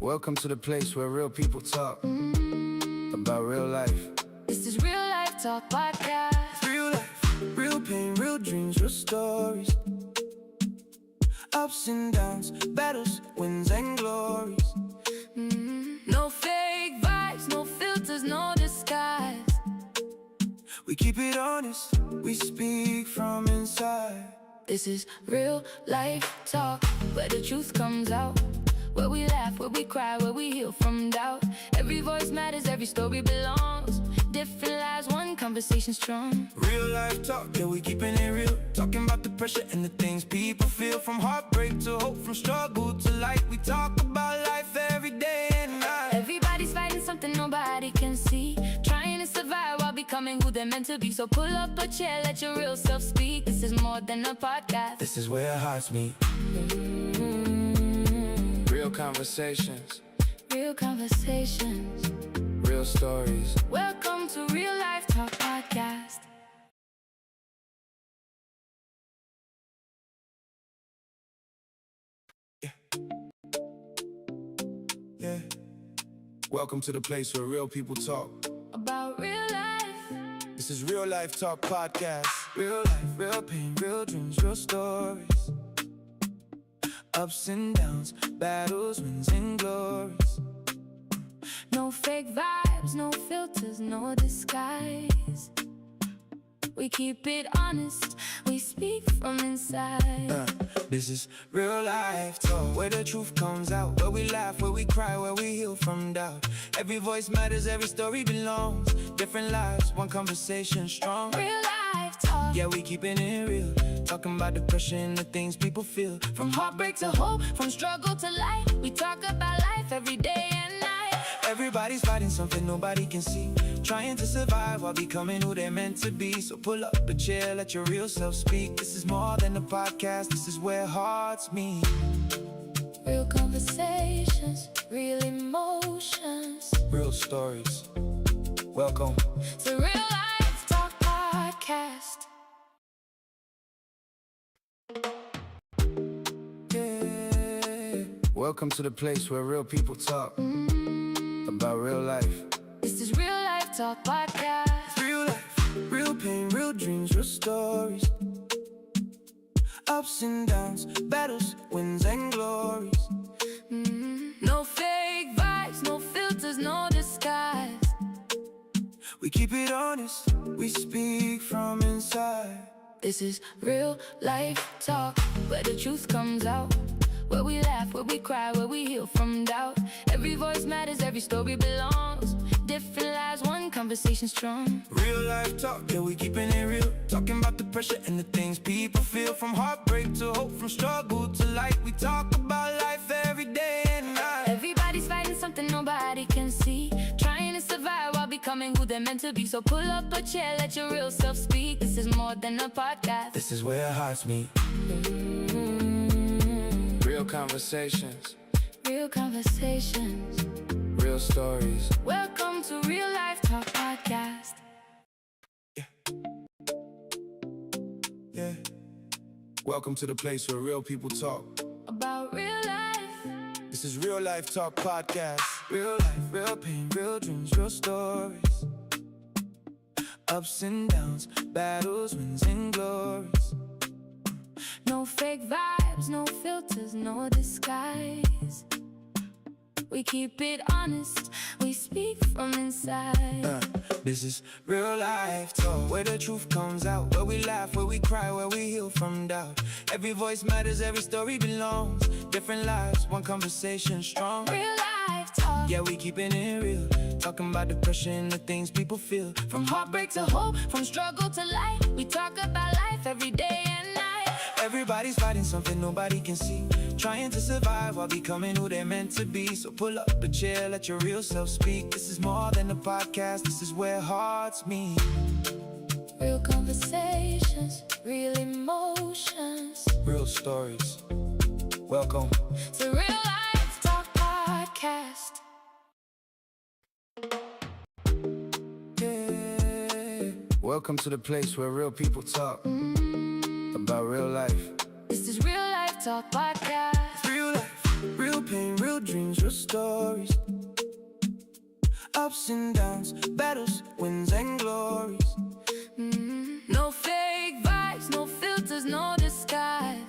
Welcome to the place where real people talk about real life. This is Real Life Talk Podcast. Real life, real pain, real dreams, real stories. Ups and downs, battles, wins and glories. No fake vibes, no filters, no disguise. We keep it honest, we speak from inside. This is Real Life Talk, where the truth comes out. Where we laugh, where we cry, where we heal from doubt. Every voice matters, every story belongs. Different lives, one conversation strong. Real life talk, yeah, we keeping it real. Talking about the pressure and the things people feel. From heartbreak to hope, from struggle to light. We talk about life every day and night. Everybody's fighting something nobody can see, trying to survive while becoming who they're meant to be. So pull up a chair, let your real self speak. This is more than a podcast. This is where hearts meet. Real conversations, Real conversations, real stories. welcome to Real Life Talk Podcast. Yeah. Welcome to the place where real people talk About real life. This is Real Life Talk Podcast. Real life, real pain, real dreams, real stories. Ups and downs, battles, wins and glories. No fake vibes, no filters, no disguise. We keep it honest, we speak from inside. This is Real Life Talk, where the truth comes out. Where we laugh, where we cry, where we heal from doubt. Every voice matters, every story belongs. Different lives, one conversation strong. Real Life Talk, Yeah, we keeping it real. Talking about depression and the things people feel. from heartbreak to hope, from struggle to light. We talk about life every day and night. Everybody's fighting something nobody can see, trying to survive while becoming who they're meant to be. So pull up a chair, let your real self speak. This is more than a podcast, this is where hearts meet. Real conversations, real emotions. Real stories. Welcome. It's a Real Life Talk Podcast. Yeah. Welcome to the place where real people talk about real life. This is Real Life Talk Podcast. Real life, real pain, real dreams, real stories. Ups and downs, battles, wins and glories. No fake vibes, no filters, no disguise. We keep it honest, we speak from inside. This is Real Life Talk, where the truth comes out. Where we laugh, where we cry, where we heal from doubt. Every voice matters, every story belongs. Different lives, one conversation strong. Real life talk, yeah, we keeping it real. Talking about the pressure and the things people feel. From heartbreak to hope, from struggle to light. We talk about life every day and night. Everybody's fighting something nobody can see, trying to survive while becoming who they're meant to be. So pull up a chair, let your real self speak. This is more than a podcast. This is where hearts meet. Real conversations, Real conversations, real stories. welcome to Real Life Talk Podcast. Yeah. Welcome to the place where real people talk About real life. This is Real Life Talk Podcast. Real life, real pain, real dreams, real stories. Ups and downs, battles, wins and glories. No fake vibes, no filters, no disguise. We keep it honest, we speak from inside. This is Real Life Talk, where the truth comes out. Where we laugh, where we cry, where we heal from doubt. Every voice matters, every story belongs. Different lives, one conversation strong. Real Life Talk, Yeah, we keeping it real. Talking about depression and the things people feel. from heartbreak to hope, from struggle to light. We talk about life every day and night. Everybody's fighting something nobody can see, trying to survive while becoming who they're meant to be. So pull up a chair, let your real self speak. This is more than a podcast, this is where hearts meet. Real conversations, real emotions. Real stories. Welcome. It's a Real Life Talk Podcast. Yeah. Welcome to the place where real people talk about real life. This is Real Life Talk Podcast. Real life, real pain, real dreams, real stories. Ups and downs, battles, wins and glories. No fake vibes, no filters, no disguise.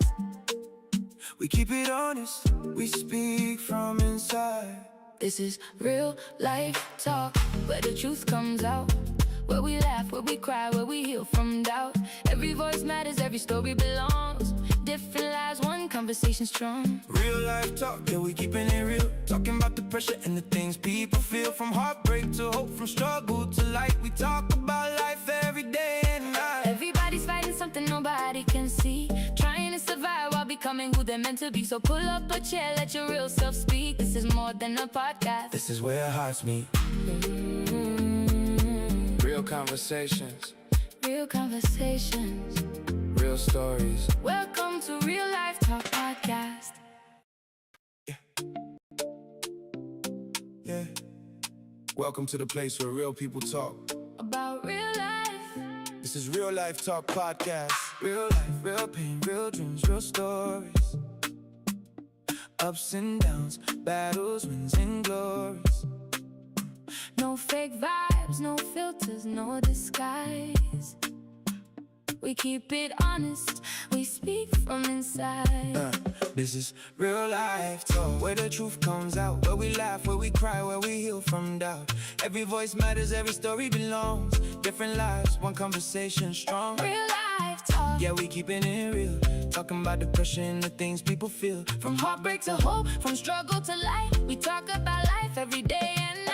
We keep it honest, we speak from inside. This is real life talk, where the truth comes out. Where we laugh, where we cry, where we heal from doubt. Every voice matters, every story belongs. Different lives, one conversation strong. Real life talk, yeah, we keeping it real. Talking about the pressure and the things people feel. From heartbreak to hope, from struggle to light. We talk about life every day and night. Everybody's fighting something nobody can see, trying to survive while becoming who they're meant to be. So pull up a chair, let your real self speak. This is more than a podcast. This is where hearts meet. Real conversations, Real conversations, real stories. welcome to Real Life Talk Podcast. Yeah. Welcome to the place where real people talk. About real life. This is Real Life Talk Podcast. Real life, real pain, real dreams, real stories. Ups and downs, battles, wins and glories. No fake vibes, no filters, no disguise. We keep it honest, we speak from inside. This is Real Life Talk, where the truth comes out. Where we laugh, where we cry, where we heal from doubt. Every voice matters, every story belongs. Different lives, one conversation strong. Real life talk, Yeah, we keeping it real. Talking about the pressure and the things people feel. from heartbreak to hope, from struggle to light. We talk about life every day and night.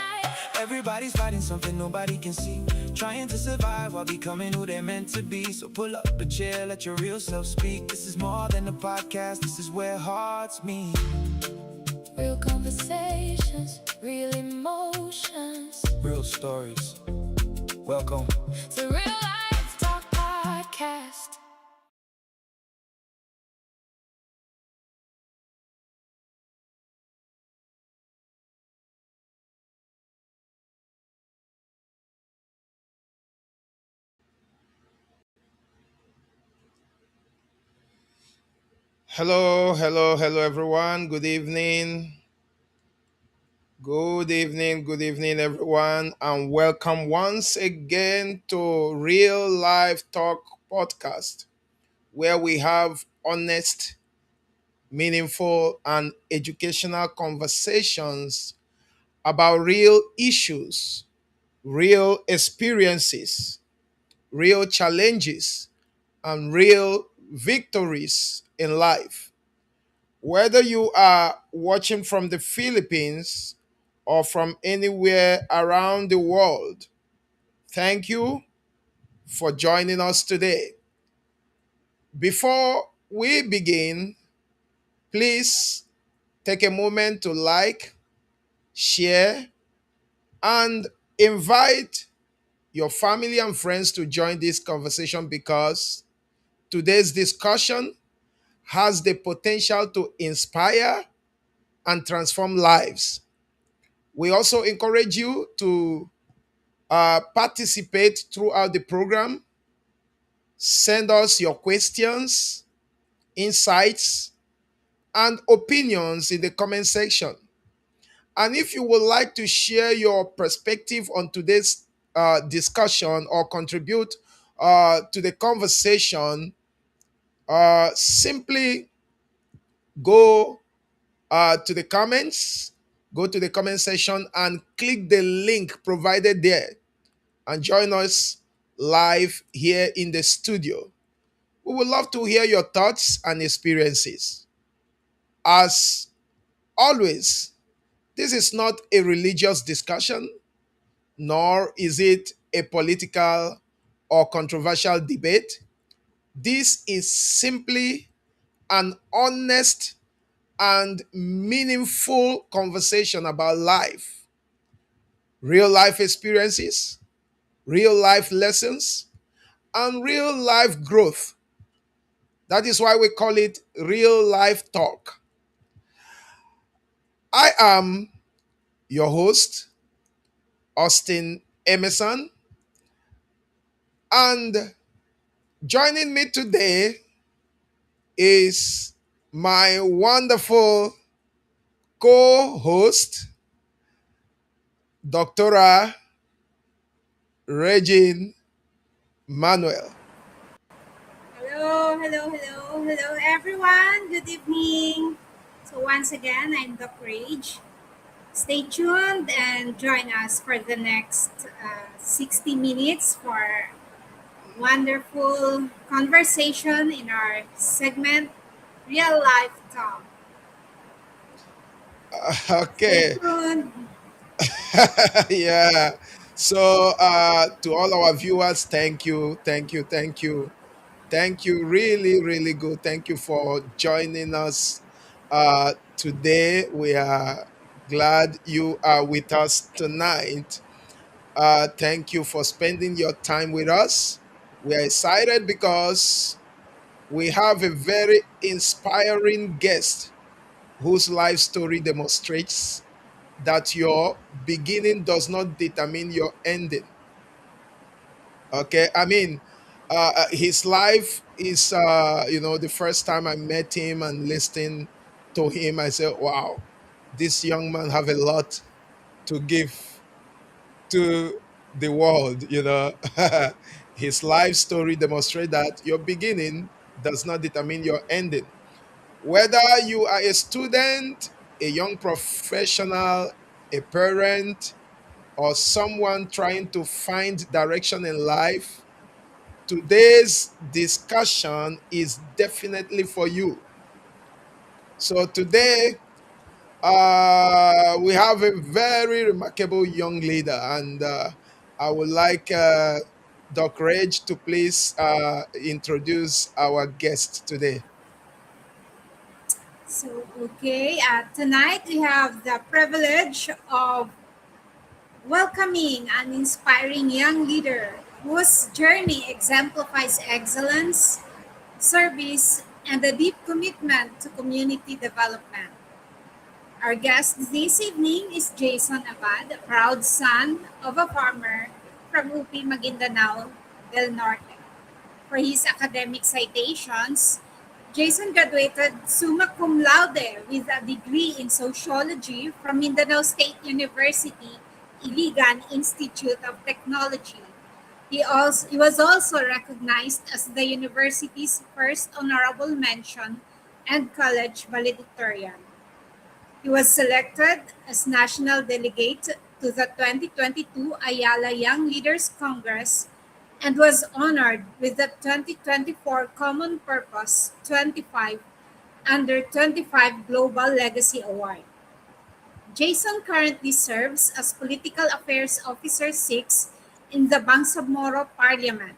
Everybody's fighting something nobody can see, trying to survive while becoming who they're meant to be. So pull up a chair, let your real self speak. This is more than a podcast, this is where hearts meet. Real conversations, real emotions. Real stories. Welcome. To Real Life Talk Podcast. Hello, everyone. Good evening. Good evening, everyone, and welcome once again to Real Life Talk Podcast, where we have honest, meaningful, and educational conversations about real issues, real experiences, real challenges, and real victories in life. Whether you are watching from the Philippines or from anywhere around the world, thank you for joining us today. Before we begin, please take a moment to like, share, and invite your family and friends to join this conversation because today's discussion has the potential to inspire and transform lives. We also encourage you to participate throughout the program. Send us your questions, insights, and opinions in the comment section. And if you would like to share your perspective on today's discussion or contribute to the conversation, simply go to the comments, go to the comment section and click the link provided there and join us live here in the studio. We would love to hear your thoughts and experiences. As always, this is not a religious discussion, nor is it a political or controversial debate. This is simply an honest and meaningful conversation about life, real life experiences, real life lessons, and real life growth. That is why we call it Real Life Talk. I am your host, Austin Emerson, and joining me today is my wonderful co-host, Dr. Regine Manuel. Hello, hello, hello, hello, everyone. Good evening. So once again, I'm Dr. Rage. Stay tuned and join us for the next 60 minutes for wonderful conversation in our segment Real Life Talk. Stay Okay. tuned. Yeah. So to all our viewers, thank you, thank you, thank you. Thank you. Really, really good. Thank you for joining us today. We are glad you are with us tonight. Thank you for spending your time with us. We are excited because we have a very inspiring guest whose life story demonstrates that your beginning does not determine your ending. Okay, I mean, his life is, the first time I met him and listened to him, I said, wow, this young man have a lot to give to the world. His life story demonstrates that your beginning does not determine your ending. Whether you are a student, a young professional, a parent, or someone trying to find direction in life, today's discussion is definitely for you. So today, we have a very remarkable young leader, and I would like Doc Rage to please introduce our guest today. Tonight we have the privilege of welcoming an inspiring young leader whose journey exemplifies excellence, service, and a deep commitment to community development. Our guest this evening is Jason Abad, a proud son of a farmer from UP Maguindanao del Norte. For his academic citations, Jason graduated summa cum laude with a degree in sociology from Mindanao State University Iligan Institute of Technology. He was also recognized as the university's first honorable mention and college valedictorian. He was selected as national delegate to the 2022 Ayala Young Leaders Congress and was honored with the 2024 Common Purpose 25 Under 25 Global Legacy Award. Jason currently serves as Political Affairs Officer 6 in the Bangsamoro Parliament,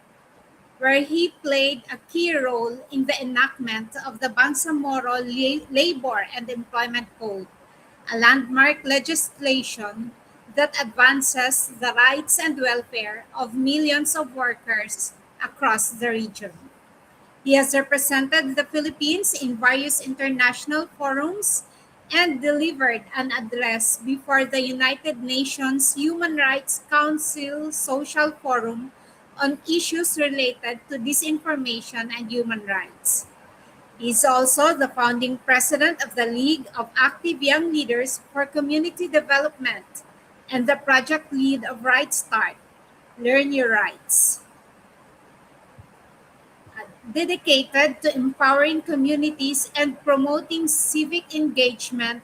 where he played a key role in the enactment of the Bangsamoro Labor and Employment Code, a landmark legislation that advances the rights and welfare of millions of workers across the region. He has represented the Philippines in various international forums and delivered an address before the United Nations Human Rights Council Social Forum on issues related to disinformation and human rights. He is also the founding president of the League of Active Young Leaders for Community Development and the project lead of Right Start, Learn Your Rights, dedicated to empowering communities and promoting civic engagement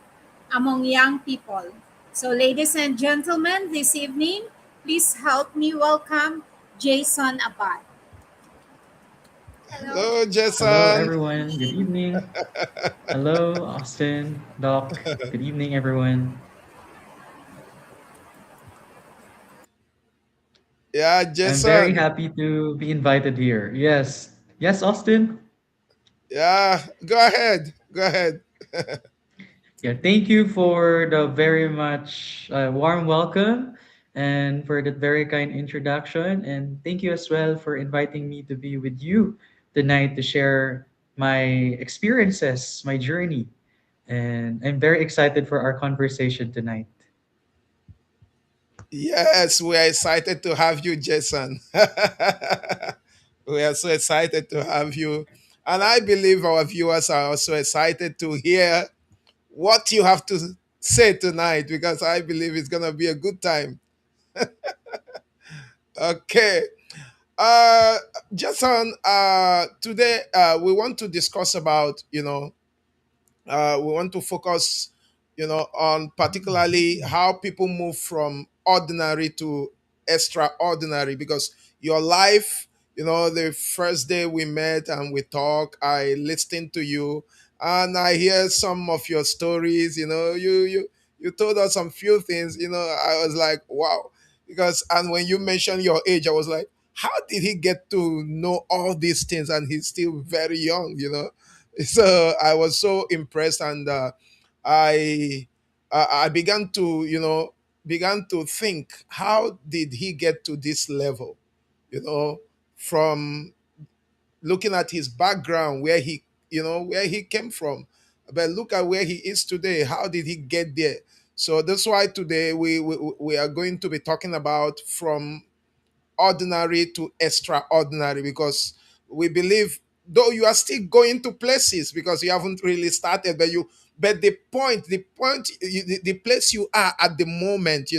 among young people. So, ladies and gentlemen, this evening, please help me welcome Jason Abad. Hello, Hello, Hello, Jason. everyone. Good evening. Hello, Austin, Doc. Good evening, everyone. Yeah, I'm very Jason. happy to be invited here. Yes. Yes, Austin. Yeah, go ahead. Go ahead. Yeah, thank you for the very much warm welcome and for that very kind introduction. And thank you as well for inviting me to be with you tonight to share my experiences, my journey. And I'm very excited for our conversation tonight. Yes, we are excited to have you, Jason. We are so excited to have you. And I believe our viewers are also excited to hear what you have to say tonight because I believe it's gonna be a good time. Okay. Uh Jason, today we want to discuss about, we want to focus, on particularly how people move from ordinary to extraordinary, because your life, the first day we met and we talk, I listened to you and I hear some of your stories. You told us some few things. I was like, wow. Because, and when you mentioned your age, I was like, how did he get to know all these things and he's still very young? So I was so impressed, and I began to, began to think, how did he get to this level, you know from looking at his background, where he came from, but look at where he is today. How did he get there? So that's why today we are going to be talking about from ordinary to extraordinary, because we believe, though you are still going to places because you haven't really started, but the place you are at the moment,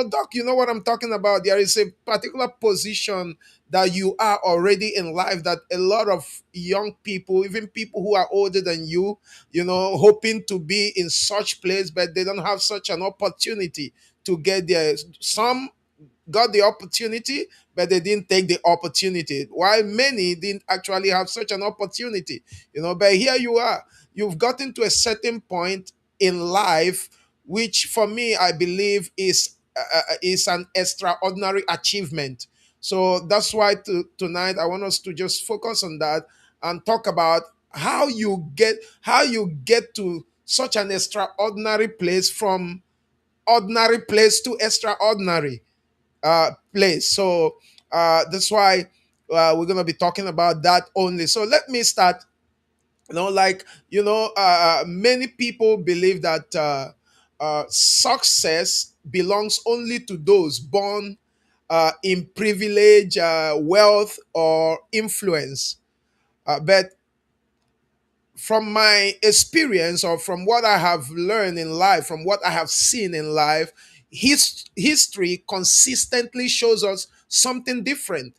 doc, you know what I'm talking about. There is a particular position that you are already in life, that a lot of young people, even people who are older than you, hoping to be in such place, but they don't have such an opportunity to get there. Some got the opportunity, but they didn't take the opportunity. While many didn't actually have such an opportunity, But here you are. You've gotten to a certain point in life, which for me, I believe is an extraordinary achievement. So that's why tonight I want us to just focus on that and talk about how you get to such an extraordinary place, from ordinary place to extraordinary place. So that's why we're going to be talking about that only. So let me start. Many people believe that success belongs only to those born in privilege, wealth, or influence. But from my experience, or from what I have learned in life, from what I have seen in life, history consistently shows us something different.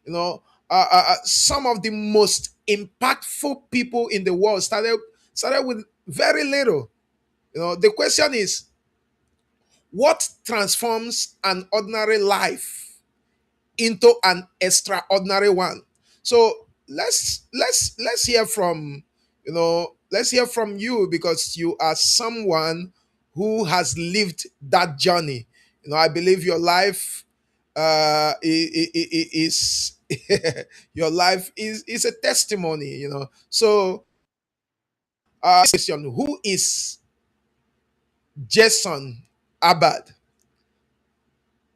Some of the most impactful people in the world started with very little. The question is, what transforms an ordinary life into an extraordinary one? So let's hear from let's hear from you, because you are someone who has lived that journey. I believe your life is your life is a testimony. So question: Who is Jason Abad?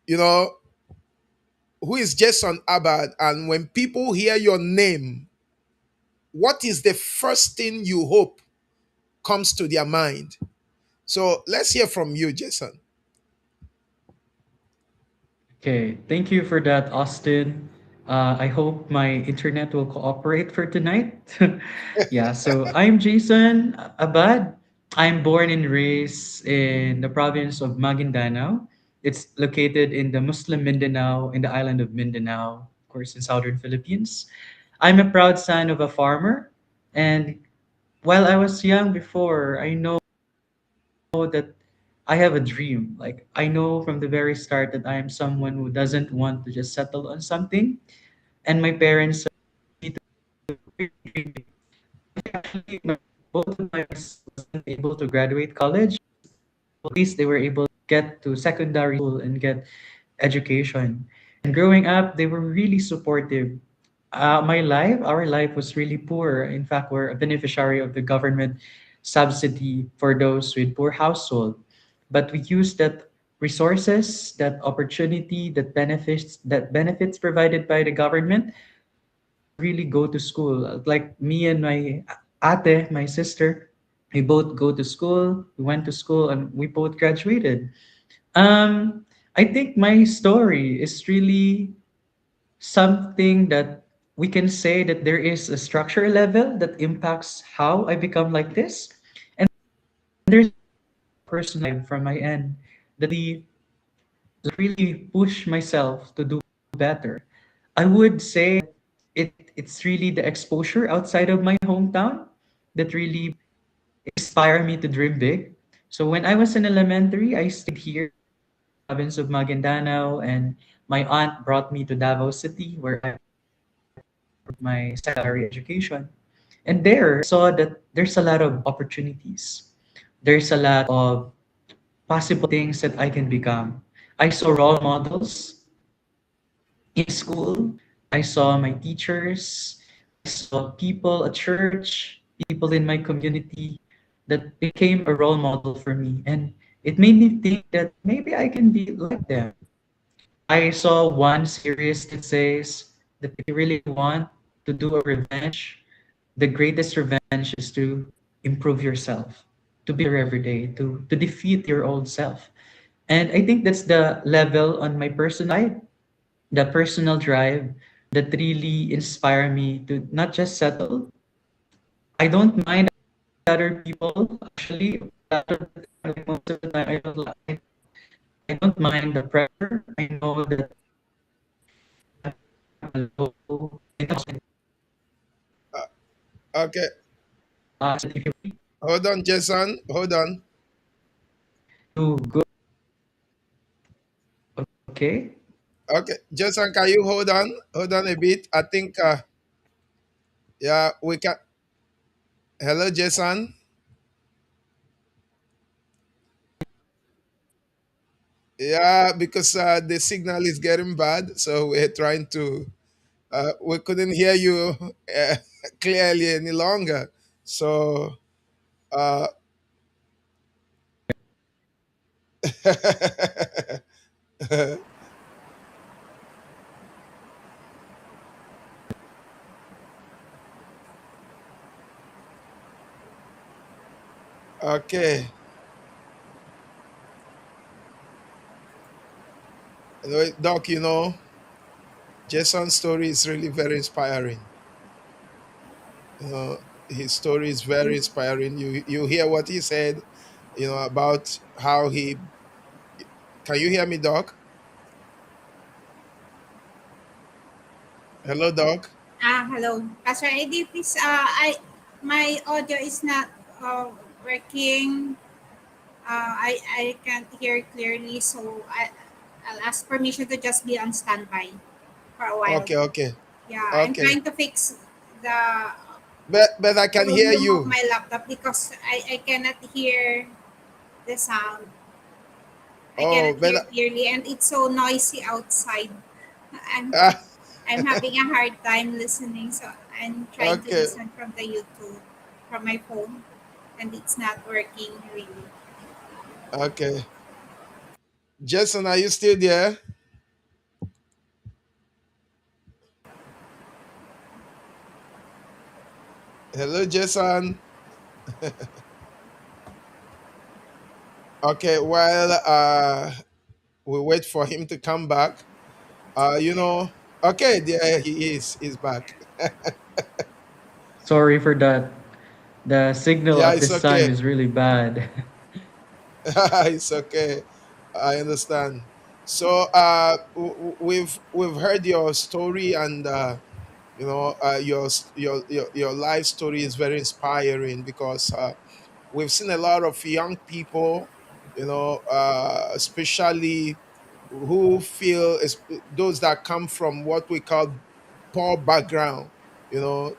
You know, who is Jason Abad? And when people hear your name, what is the first thing you hope comes to their mind? So let's hear from you, Jason. Okay, thank you for that, Austin. I hope my internet will cooperate for tonight. Yeah, so I'm Jason Abad. I'm born and raised in the province of Maguindanao. It's located in the Muslim Mindanao, in the island of Mindanao, of course, in southern Philippines. I'm a proud son of a farmer, and while I was young before, I know that I have a dream. Like I know from the very start that I am someone who doesn't want to just settle on something. And my parents actually, both of my parents wasn't able to graduate college. At least they were able to get to secondary school and get education. And growing up, they were really supportive. Our life was really poor. In fact, we're a beneficiary of the government subsidy for those with poor household. But we used that resources, that opportunity, that benefits provided by the government, really go to school. Like me and my ate, my sister, we both go to school. We went to school and we both graduated. Um, I think my story is really something that we can say that there is a structure level that impacts how I become like this. And there's personal from my end that really push myself to do better. I would say it's really the exposure outside of my hometown that really inspire me to dream big. So when I was in elementary, I stayed here in the province of Maguindanao, and my aunt brought me to Davao City where I had my secondary education. And there I saw that there's a lot of opportunities. There's a lot of possible things that I can become. I saw role models in school. I saw my teachers. I saw people at church, people in my community that became a role model for me. And it made me think that maybe I can be like them. I saw one series that says that if you really want to do a revenge, the greatest revenge is to improve yourself, to be better every day, to defeat your old self. And I think that's the level on my personal side, the personal drive that really inspire me to not just settle. I don't mind other people. Actually, like most of the time, I don't mind the pressure. I know that I'm low enough Uh, okay, if you hold on, Jason. Hold on. do good, okay? Okay, Jason, can you hold on? Hold on a bit. I think, yeah, we can. Hello, Jason. Yeah, because the signal is getting bad, so we're trying to. We couldn't hear you clearly any longer. So, uh, okay. Anyway, Doc, Jason's story is really very inspiring. Uh, his story is very inspiring. You hear what he said, about how he. Can you hear me, Doc? Hello, Doc. Hello. Pastor Eddie, please, my audio is not working. I can't hear clearly, so I'll ask permission to just be on standby for a while. Okay, okay, Yeah, I'm okay. trying to fix the But I can hear volume of you. my laptop because I cannot hear the sound. I Oh, cannot but hear clearly, and it's so noisy outside. I'm uh, I'm having a hard time listening, so I'm trying to okay, listen from the YouTube from my phone, and it's not working really. okay. Jason, are you still there? Hello, Jason. Okay, while we wait for him to come back, okay, there he is. He's back. Sorry for that. The signal Yeah, at it's this time okay. is really bad. It's okay. I understand. So we've heard your story, and your life story is very inspiring because we've seen a lot of young people, especially who feel those that come from what we call poor background. You know,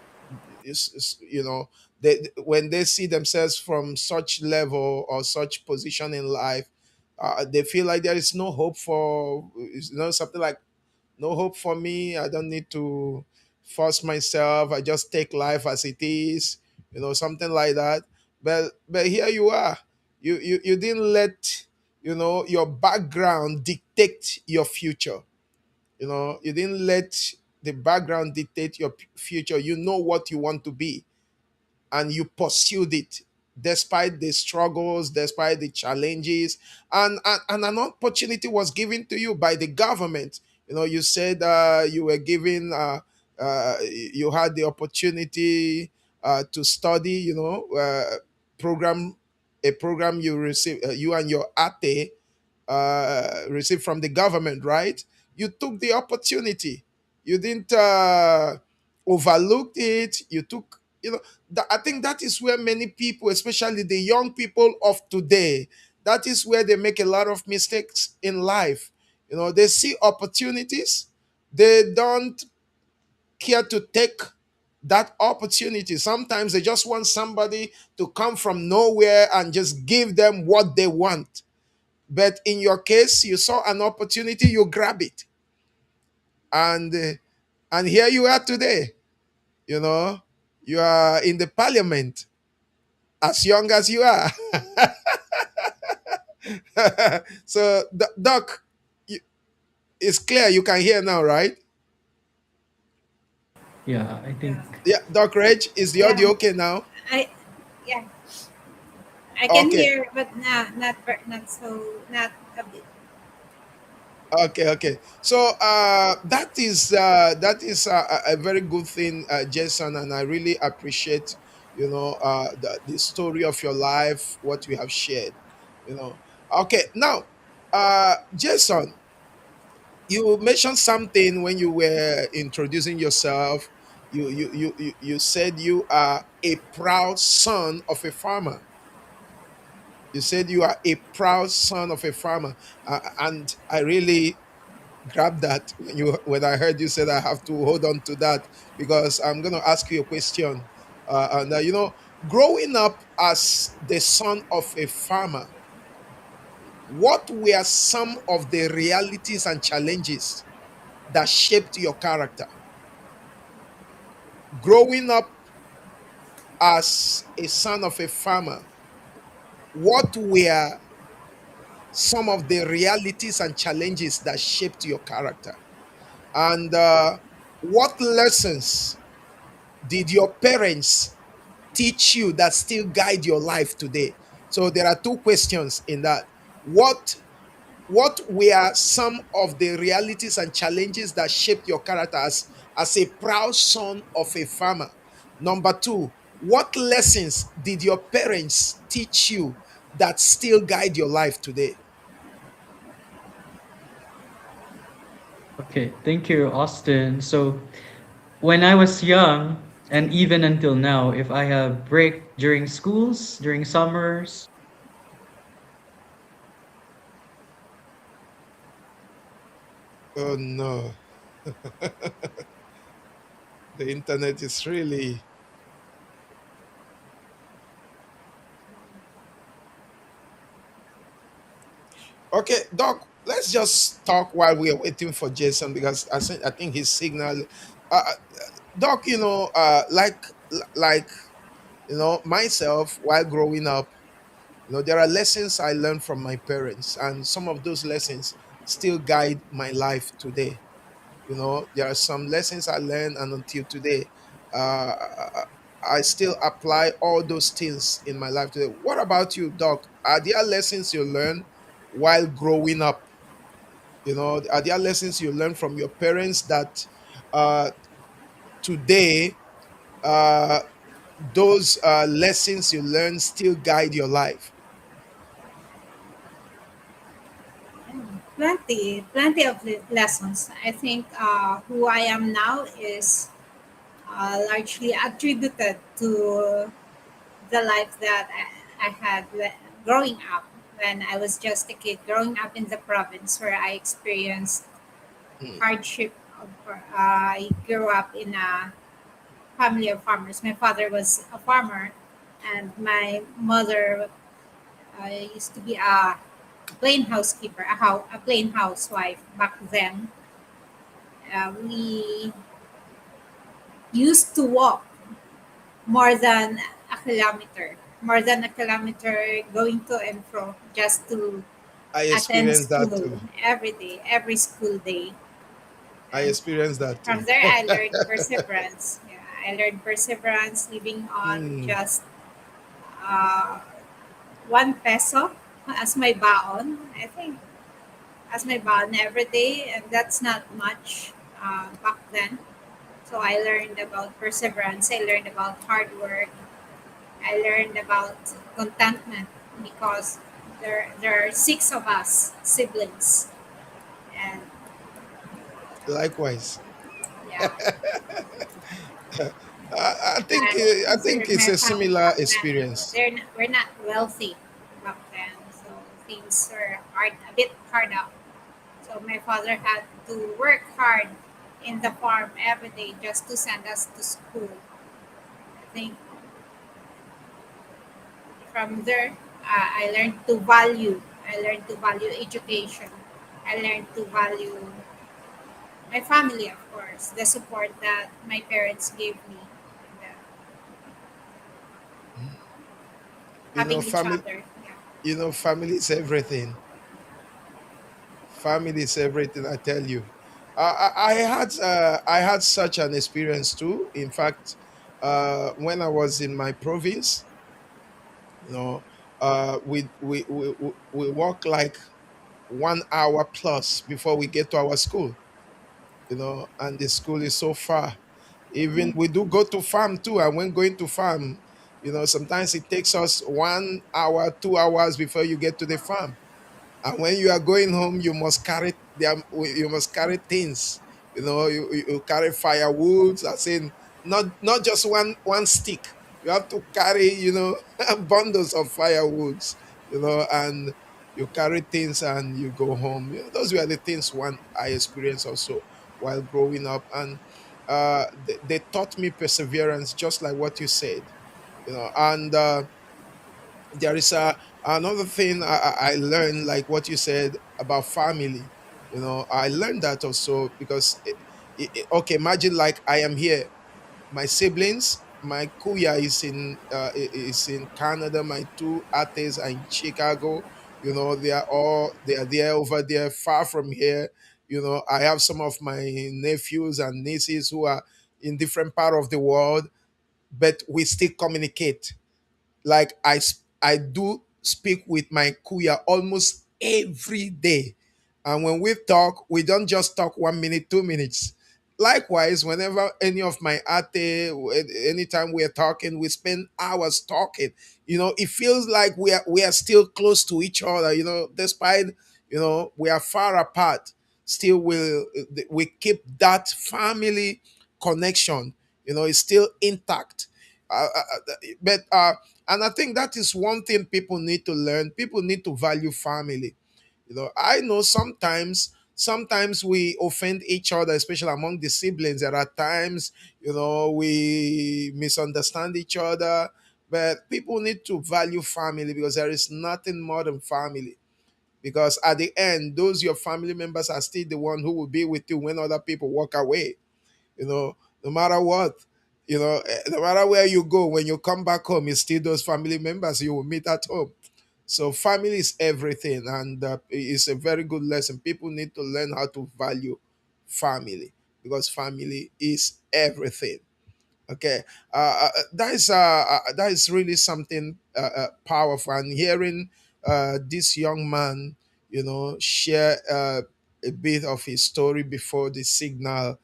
when they see themselves from such level or such position in life, they feel like there is no hope for, something like no hope for me. I don't need to force myself. I just take life as it is, something like that. But here you are. You didn't let your background dictate your future. You didn't let the background dictate your future. You know what you want to be, and you pursued it despite the struggles, despite the challenges, and an opportunity was given to you by the government. You said you were given, you had the opportunity to study, program. a program you receive, you and your ate received from the government, right? You took the opportunity. You didn't overlook it. You took, I think that is where many people, especially the young people of today, that is where they make a lot of mistakes in life. They see opportunities, they don't care to take that opportunity. Sometimes they just want somebody to come from nowhere and just give them what they want. But in your case, you saw an opportunity, you grab it, and here you are today. You know, you are in the parliament as young as you are. So, Doc, it's clear you can hear now, right? Yeah, I Yeah. think Yeah, Doc Reg, is the Yeah. audio okay now? I yeah. I can Okay, hear, but not so, not a bit. okay. So that is a very good thing, Jason, and I really appreciate the story of your life, what we have shared. Okay, now, Jason, you mentioned something when you were introducing yourself. You said you are a proud son of a farmer. You said you are a proud son of a farmer, and I really grabbed that when I heard you said I have to hold on to that, because I'm going to ask you a question. And growing up as the son of a farmer, what were some of the realities and challenges that shaped your character? Growing up as a son of a farmer, what were some of the realities and challenges that shaped your character? And what lessons did your parents teach you that still guide your life today? So there are two questions in that. What were some of the realities and challenges that shaped your character as a proud son of a farmer? Number two, what lessons did your parents teach you that still guide your life today? okay. Thank you, Austin. So when I was young, and even until now, if I have break during schools, during summers, Oh no, the internet is really okay, Doc. Let's just talk while we are waiting for Jason, because I think his signal. Uh, Doc, like myself, while growing up, there are lessons I learned from my parents, and some of those lessons still guide my life today. There are some lessons I learned, and until today, uh, I still apply all those things in my life today. What about you, Doc? Are there lessons you learn while growing up? Are there lessons you learn from your parents that uh, today, uh, those lessons you learn still guide your life? Plenty of lessons. I think who I am now is largely attributed to the life that I had growing up when I was just a kid, growing up in the province where I experienced Hmm. hardship. I grew up in a family of farmers. My father was a farmer, and my mother used to be a plain housekeeper, a plain housewife back then. We used to walk more than more than a kilometer going to and fro just to I attend experienced that school too. every day, every school day. I And experienced that from too. there, I learned perseverance. Yeah, I learned perseverance living on Hmm. just uh, 1 peso as my baon. I think as my baon every day, and that's not much back then. So I learned about perseverance. I learned about hard work. I learned about contentment because there are six of us siblings, and Likewise. yeah, I think it's my a family similar back then, experience. we're not wealthy back then, so things were a bit hard out. So my father had to work hard in the farm every day just to send us to school. I think from there, I learned to value. I learned to value education. I learned to value my family, of course, the support that my parents gave me, and You know, having each family. other. Yeah. Family is everything. Family is everything. I tell you. I had such an experience too. In fact, when I was in my province, you know, we walk like 1 hour plus before we get to our school. And the school is so far. Even we do go to farm too, and when going to farm, sometimes it takes us 1 hour, 2 hours before you get to the farm. And when you are going home, you must carry things. You carry firewood. I saying not just one stick. You have to carry bundles of firewoods. And you carry things and you go home. Those were the things one I experienced also while growing up, and they taught me perseverance, just like what you said. And there is another thing I learned, like what you said about family. I learned that also because okay, imagine like I am here, my siblings, my kuya is in Canada, my two ates are in Chicago. They are there, over there, far from here. I have some of my nephews and nieces who are in different part of the world, but we still communicate. Like I do speak with my kuya almost every day, and when we talk, we don't just talk 1 minute, 2 minutes. Likewise, whenever any of my ate, anytime we're talking, we spend hours talking. It feels like we are still close to each other. Despite we are far apart, still we keep that family connection. It's still intact. But and I think that is one thing people need to learn. People need to value family. I know sometimes we offend each other, especially among the siblings. There are times, we misunderstand each other. But people need to value family, because there is nothing more than family. Because at the end, those your family members are still the one who will be with you when other people walk away. No matter what, no matter where you go, when you come back home, it's still those family members you will meet at home. So family is everything, and it's a very good lesson. People need to learn how to value family, because family is everything. Okay, that is really something powerful. And hearing this young man, share a bit of his story before the signal,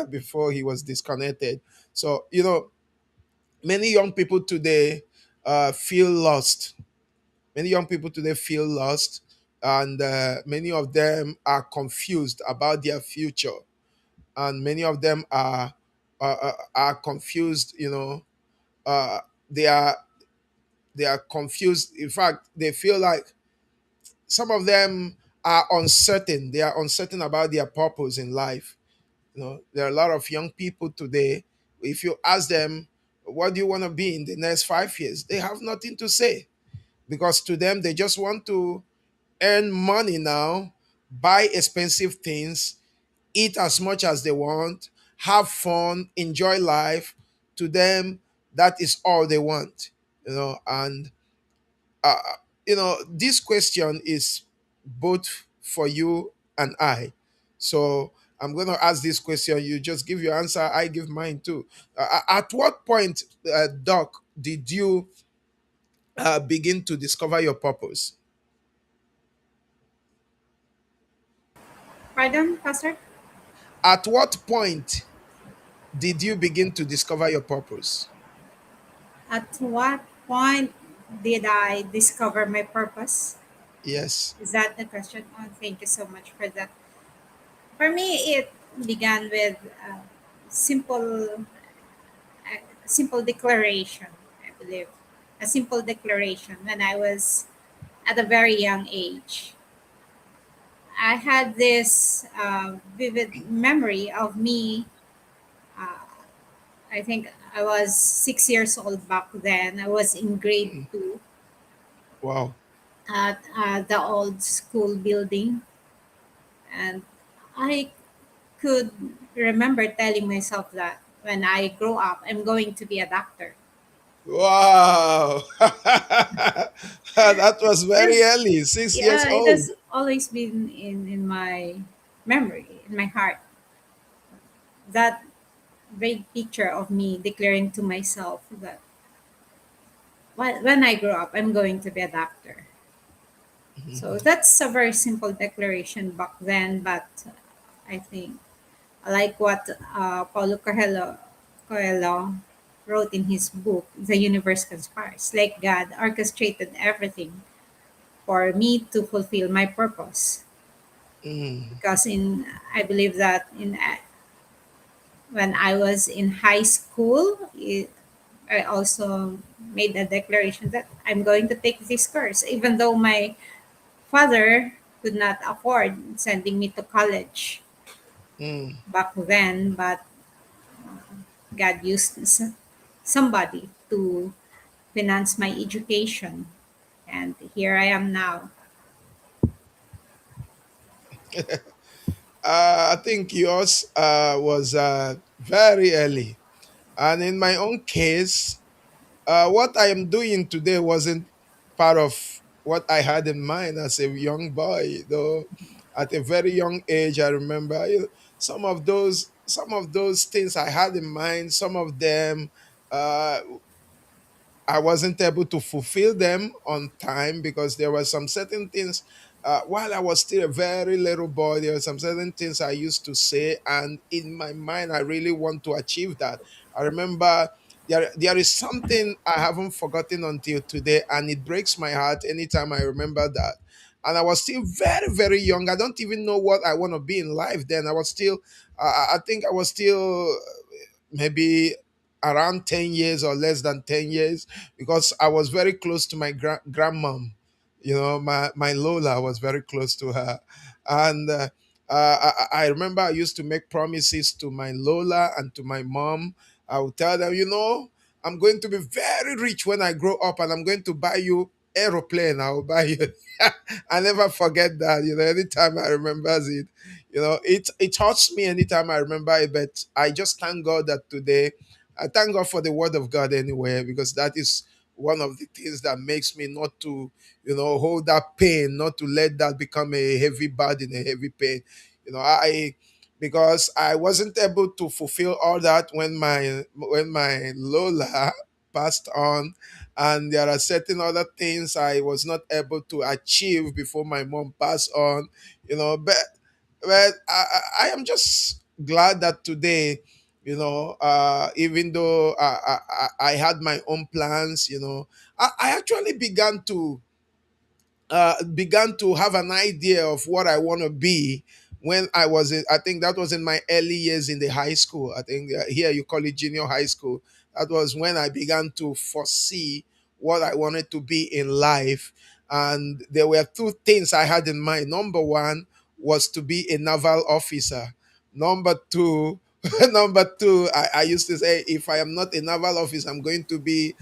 before he was disconnected. So many young people today feel lost. Many young people today feel lost, and many of them are confused about their future, and many of them are confused. Uh, they are they are confused. In fact, they feel like some of them are uncertain. They are uncertain about their purpose in life. There are a lot of young people today. If you ask them, what do you want to be in the next 5 years? They have nothing to say, because to them, they just want to earn money now, buy expensive things, eat as much as they want, have fun, enjoy life. To them, that is all they want. And uh, this question is both for you and I. So I'm going to ask this question. You just give your answer. I give mine too. At what point, Doc, did you begin to discover your purpose? Pardon, Pastor? At what point did you begin to discover your purpose? At what point? Did I discover my purpose? Yes. Is that the question? Oh, thank you so much for that. For me, it began with a simple, simple declaration. I believe a simple declaration when I was at a very young age. I had this vivid memory of me. Uh, I think I was 6 years old back then. I was in grade Mm. two Wow. at the old school building, and I could remember telling myself that when I grow up, I'm going to be a doctor. Wow. That was very Yes, early, 6 years yeah, it old. has always been in my memory, in my heart. That vague picture of me declaring to myself that when I grow up, I'm going to be a doctor. So that's a very simple declaration back then, but I think like what Paulo Coelho wrote in his book, The Universe Conspires, like God orchestrated everything for me to fulfill my purpose. Mm. Because I believe that when I was in high school, I also made a declaration that I'm going to take this course, even though my father could not afford sending me to college Mm. back then, but God used somebody to finance my education, and here I am now. I think yours was very early. And in my own case, what I am doing today wasn't part of what I had in mind as a young boy, though. At a very young age, I remember some of those things I had in mind. Some of them uh, I wasn't able to fulfill them on time because there were some certain things. While I was still a very little boy, there were some certain things I used to say, and in my mind, I really want to achieve that. I remember there is something I haven't forgotten until today, and it breaks my heart anytime I remember that. And I was still very, very young. I don't even know what I want to be in life then. I was still, I think I was still maybe around 10 years or less than 10 years because I was very close to my grandmom. My Lola was very close to her. And I remember I used to make promises to my Lola and to my mom. I would tell them, I'm going to be very rich when I grow up and I'm going to buy you aeroplane. I will buy you. I never forget that. Anytime I remember it, it hurts me anytime I remember it. But I just thank God that today, I thank God for the Word of God anyway, because that is one of the things that makes me not to, hold that pain, not to let that become a heavy burden, a heavy pain. Because I wasn't able to fulfill all that when my Lola passed on, and there are certain other things I was not able to achieve before my mom passed on. But I am just glad that today, even though I had my own plans, I actually began to have an idea of what I want to be when I think that was in my early years in the high school. I think here you call it junior high school. That was when I began to foresee what I wanted to be in life. And there were two things I had in mind. Number one was to be a naval officer. Number two, number two, I used to say, if I am not a naval officer, I'm going to be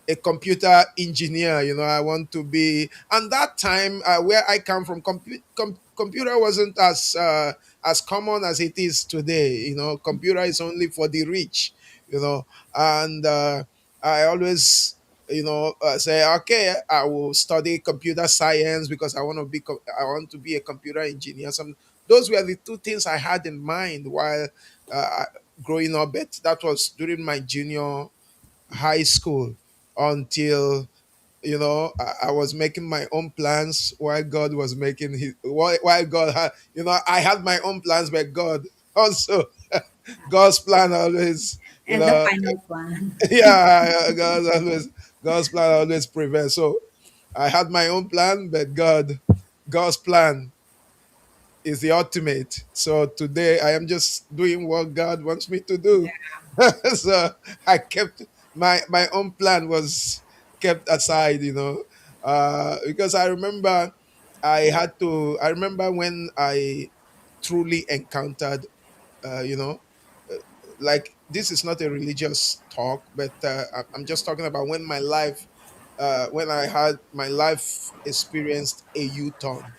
a computer engineer. I want to be. And that time, where I come from, computer wasn't as common as it is today. Computer is only for the rich. And I always say, okay, I will study computer science because I want to be a computer engineer. Those were the two things I had in mind while uh, growing up. But that was during my junior high school, until I was making my own plans while God was making his. While God had, I had my own plans, but God also, God's plan always you And the know, final plan. yeah, God's plan always prevails. So I had my own plan, but God's plan is the ultimate. So today I am just doing what God wants me to do. So I kept my own plan was kept aside, because I remember I remember when I truly encountered, you know, uh, like this is not a religious talk, but I'm just talking about when my life, when I had my life experienced a U-turn.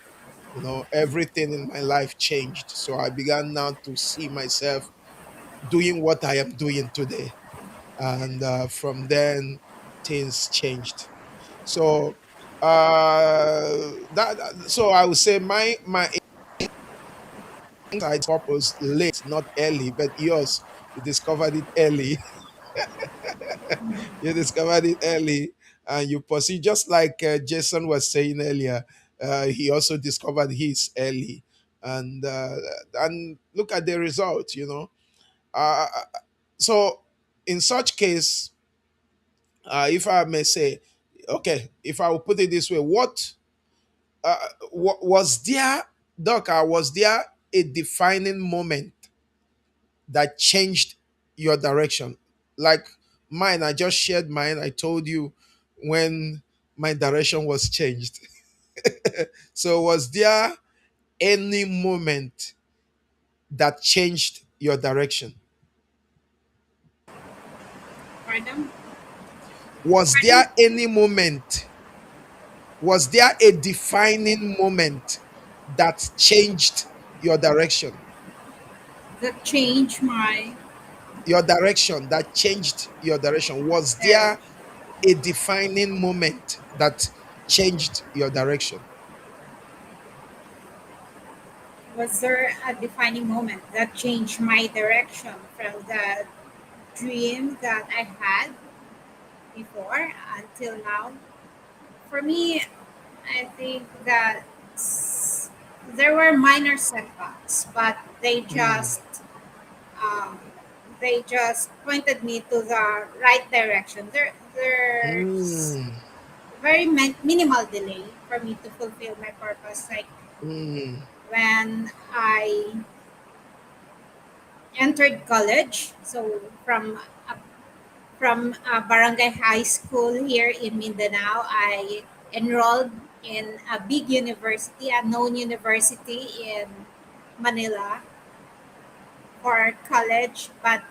Everything in my life changed. So I began now to see myself doing what I am doing today, and from then things changed. So so I would say my inside purpose late, not early, but yours, you discovered it early. You discovered it early, and you pursue, just like Jason was saying earlier. He also discovered his early, and look at the result. So in such case, if I may say, okay, if I will put it this way, uh, was there, Doc, was there a defining moment that changed your direction? Like mine, I just shared mine. I told you when my direction was changed. So, was there any moment that changed your direction? Pardon? Was Pardon? there any moment? Was there a defining moment that changed your direction? That changed my Your direction that changed your direction. Was there direction. a defining moment that changed your direction? Was there a defining moment that changed my direction from the dream that I had before until now? For me, I think that there were minor setbacks, but Mm, um, they just pointed me to the right direction. There's mm, very minimal delay for me to fulfill my purpose. Like mm, when I entered college, so from barangay high school here in Mindanao, I enrolled in a big university, a known university in Manila for college, but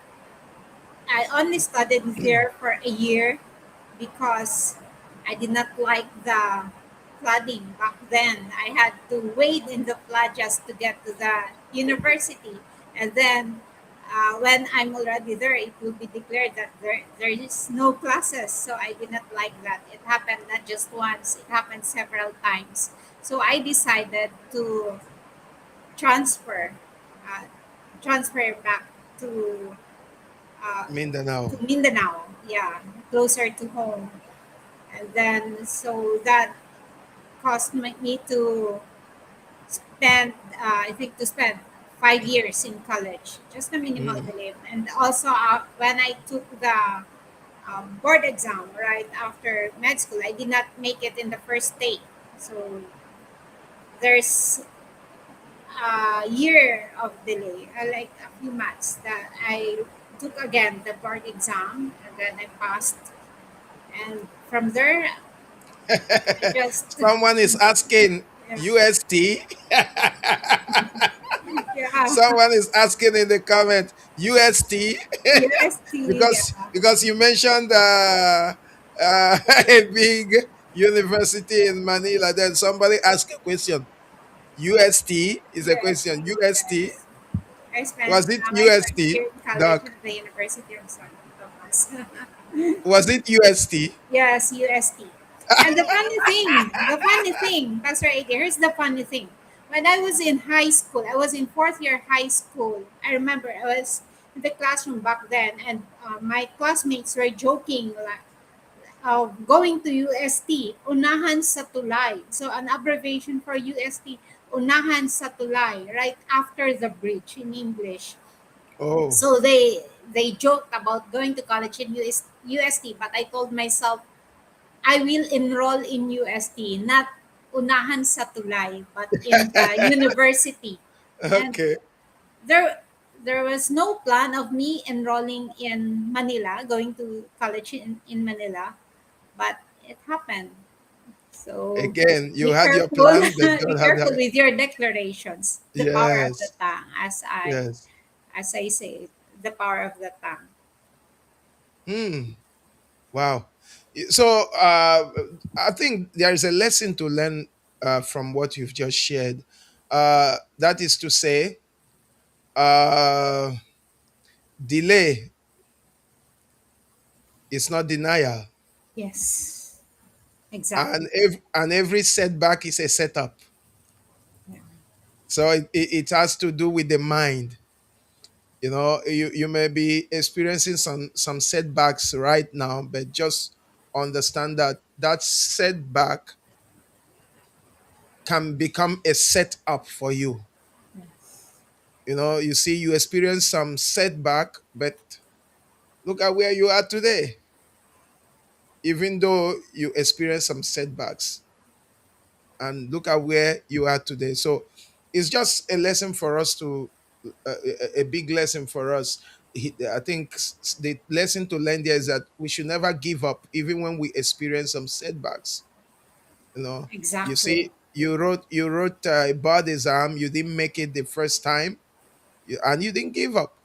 I only studied there for a year because I did not like the flooding back then. I had to wade in the flood just to get to the university. And then when I'm already there, it will be declared that there is no classes. So I did not like that. It happened not just once, it happened several times. So I decided transfer, uh, transfer back to uh, Mindanao. to Mindanao, yeah, closer to home. And then, so that caused me to spend, I think, to spend 5 years in college, just a minimal Mm, delay. And also, when I took the board exam right after med school, I did not make it in the first day. So there's a year of delay, like a few months that I took again the board exam and then I passed. And from there, I just, Someone is asking yeah, UST. yeah, Someone is asking in the comment UST. UST, yeah, Because you mentioned a big university in Manila. Then somebody asked a question. UST is a question. UST, UST, yes. I spent was it my first UST? year in college Doc, at the University of San Tomas. was it UST? Yes, UST. And the funny thing, Pastor AD, here's the funny thing. When I was in high school, I was in fourth year high school. I remember I was in the classroom back then, and my classmates were joking like, going to UST, unahan sa tulay. So an abbreviation for UST, unahan sa tulay, right after the bridge in English. Oh, So they joked about going to college in UST, but I told myself I will enroll in UST, not unahan sa tulay, but in the university. And Okay. there there was no plan of me enrolling in Manila, going to college in Manila, but it happened. So Again, you be had your careful, plan, but be God had careful that. with your declarations. The power of the Yes. tongue, Yes. as I say, the power of the tongue. Hmm. Wow. So I think there is a lesson to learn from what you've just shared. That is to say, uh, delay is not denial, Yes, and exactly. every setback is a setup. Yeah. So it has to do with the mind. You know, you may be experiencing some setbacks right now, but just understand that that setback can become a setup for you. You know, you see, you experience some setback, but look at where you are today. Even though you experience some setbacks, and look at where you are today. So it's just a lesson for us to a big lesson for us. I think the lesson to learn there is that we should never give up, even when we experience some setbacks. You know, you Exactly. see, you wrote a board exam, you didn't make it the first time, and you didn't give up.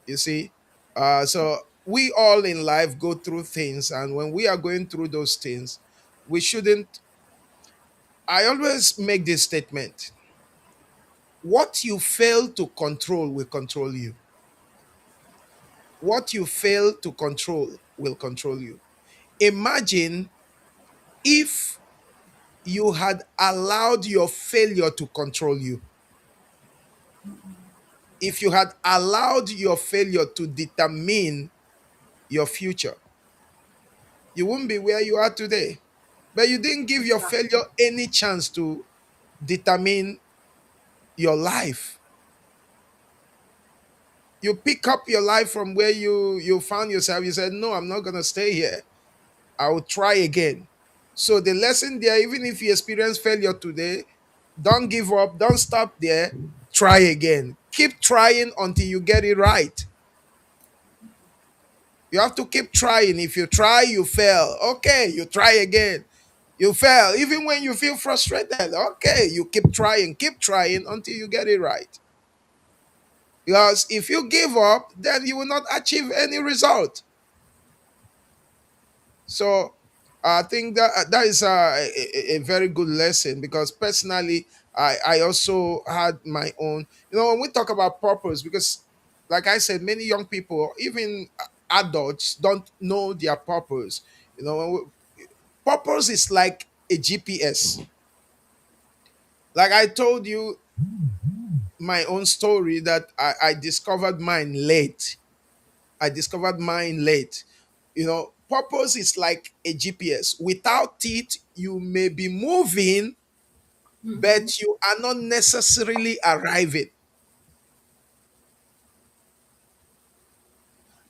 You see, so we all in life go through things, and when we are going through those things, we shouldn't. I always make this statement: what you fail to control will control you. What you fail to control will control you. Imagine if you had allowed your failure to control you. If you had allowed your failure to determine your future, you wouldn't be where you are today. But you didn't give your Exactly. failure any chance to determine your life. You pick up your life from where you found yourself. You said, "No, I'm not gonna stay here. I will try again." So the lesson there, even if you experience failure today, don't give up, don't stop there, try again. Keep trying until you get it right. You have to keep trying. If you try, you fail. Okay, you try again. You fail. Even when you feel frustrated, okay, you keep trying until you get it right. Because if you give up, then you will not achieve any result. So I think that that is a very good lesson, because personally, I also had my own. You know, when we talk about purpose, because like I said, many young people, even adults, don't know their purpose. You know, purpose is like a GPS. Like I told you my own story that I discovered mine late. I discovered mine late. You know, purpose is like a GPS. Without it, you may be moving, Mm-hmm. but you are not necessarily arriving.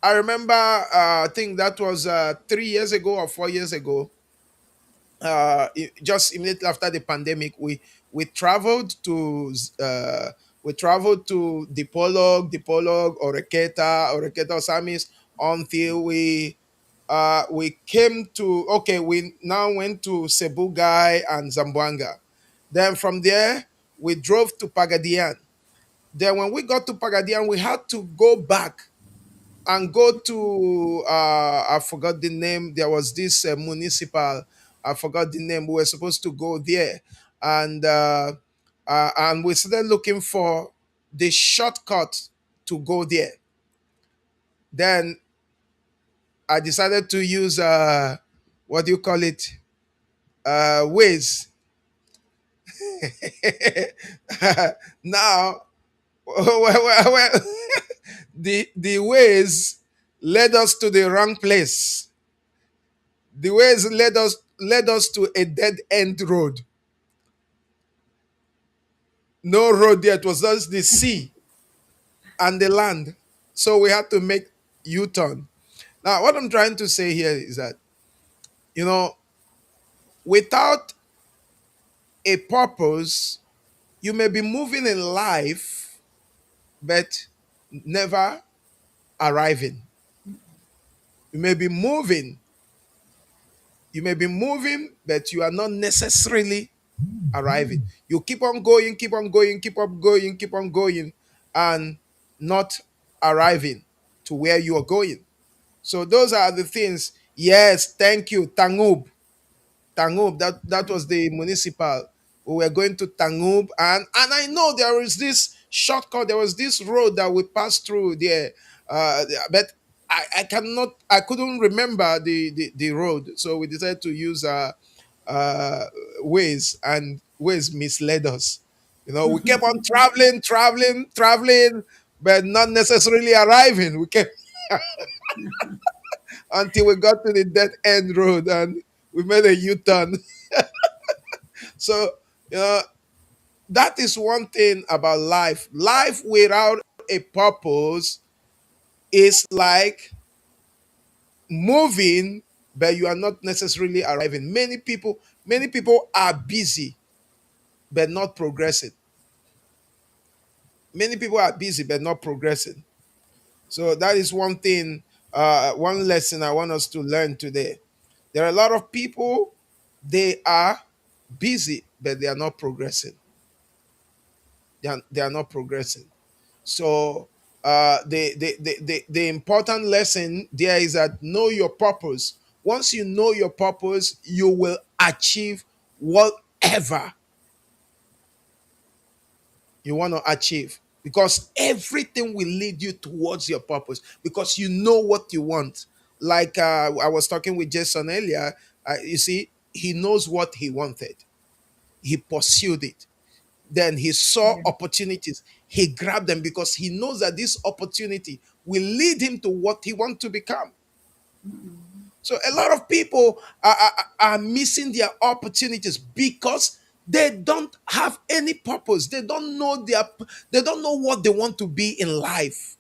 I remember, I think that was 3 years ago or 4 years ago. Just immediately after the pandemic, we traveled to Dipolog, Oreketa, Osamis, until we came to, okay, we now went to Sebugai and Zamboanga. Then from there we drove to Pagadian. Then when we got to Pagadian, we had to go back and go to I forgot the name. There was this municipal. I forgot the name. We were supposed to go there, and and we started looking for the shortcut to go there. Then I decided to use what do you call it? Ways. Now, the ways led us to the wrong place. The ways led us to a dead end road. No road there. It was just the sea and the land. So we had to make U-turn. Now, what I'm trying to say here is that, you know, without a purpose, you may be moving in life, but never arriving. You may be moving, but you are not necessarily arriving. You keep on going, keep on going, keep on going, keep on going, and not arriving to where you are going. So those are the things. Yes, thank you, Tangub. Tangub, that was the municipal. We were going to Tangub, and I know there was this shortcut, there was this road that we passed through there, but I couldn't remember the road, so we decided to use uh Waze, and Waze misled us. We kept on traveling, traveling, traveling, but not necessarily arriving. We kept until we got to the dead end road, and we made a U-turn. So, you know, that is one thing about life. Life without a purpose is like moving, but you are not necessarily arriving. Many people are busy but not progressing. Many people are busy but not progressing. So that is one thing, one lesson I want us to learn today. There are a lot of people, they are busy but they are not progressing. They are not progressing. So the important lesson there is that know your purpose. Once you know your purpose, you will achieve whatever you want to achieve, because everything will lead you towards your purpose because you know what you want. Like I was talking with Jason earlier. You see, he knows what he wanted. He pursued it. Then he saw Yeah. opportunities. He grabbed them because he knows that this opportunity will lead him to what he wants to become. So a lot of people are missing their opportunities because they don't have any purpose. They don't know what they want to be in life.